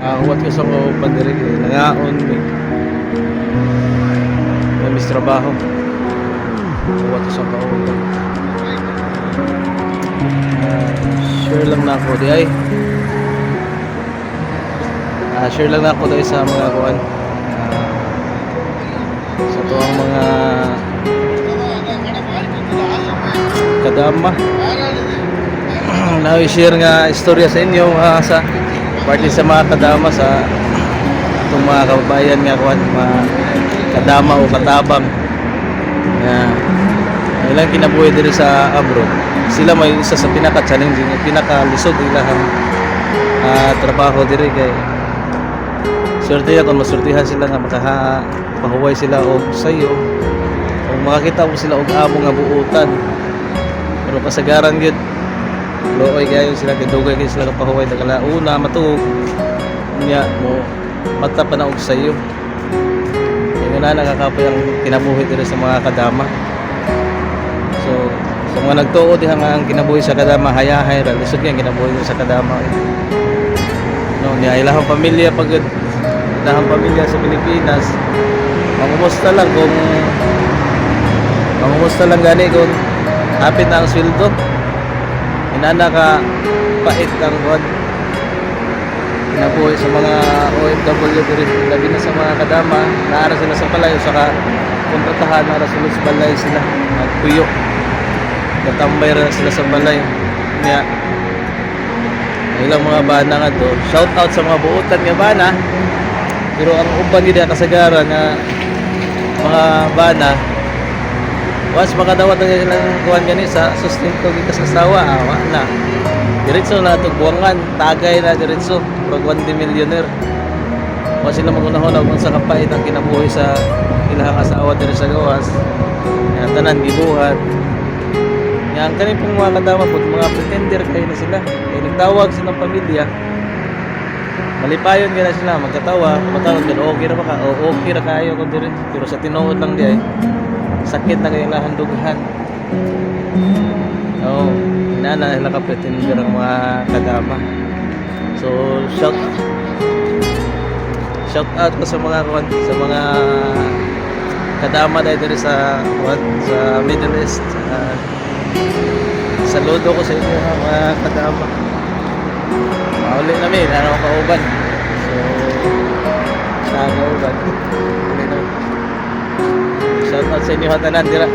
Uwat ko sa kauban diri nangaon mi. Mis trabaho. Uwat ko sa kauban. Share lang na ako di ay. Share lang na ako dahil sa mga kuan. Sa to ang mga kadama. Na-share nga istorya sa inyo sa party sa mga kadama sa itong mga kababayan nga kuan, mga kadama o katabang ilang kinabuhi diri sa abroad. Sila may isa sa pinaka-challenging at pinaka-lisod ilang trabaho diri kay swerte ya kung masurtihan sila nga makapahuway sila og sayo o makakita mo sila og amo nga buutan. Pero kasagaran gyud looy gayon sila kadugay kay sila kapahuway dagala una matuog niya mo mata pa na og sayo. Kaya na nakakapoy ang kinabuhi diri sa mga kadama. So sa mga nagtuo diha nga ang kinabuhi sa kadama hayahay ra lisod nga kinabuhi sa kadama. No, niya ilahang pamilya pagod ilahang pamilya sa Pilipinas. Mangumusta lang gani kung hapit na ang sweldo. Inana ka pait ang buwan kinabuhi sa mga OFW diri labi na sa mga kadama naara sila sa balay o saka kontratahan naara sila sa balay sila magpuyo katambay ra sila sa balay niya ilang mga bana nga to shout out sa mga buutan nga bana pero ang uban gid kasagaran nga mga bana once makadawat ang ilang kuhan gani sa sustento gikas asawa awa na diretso na ito buwangan tagay na diretso prog 1 millionaire o sila magunahon kung sa kapait ang kinabuhi sa ilang asawa diri sa gawas nga tanan gibuhat nga ang kanin pong mga kadama po mga pretender kayo na sila kaya nagtawag silang pamilya malipayon gina sila magkatawa matawag ka okay ra ba ka o okay ra kayo kung diri pero sa tinuod lang di ay sakit na kayong lahandugahan. Oo, inana nila ka-pretender ang mga kadama. So, shout out ko sa mga kadama dahil sa Middle East. Saludo ko sa inyo mga kadama. Mauli namin, ano ang kauban. So, sa kauban. Shout out sa inyo hatanan dira.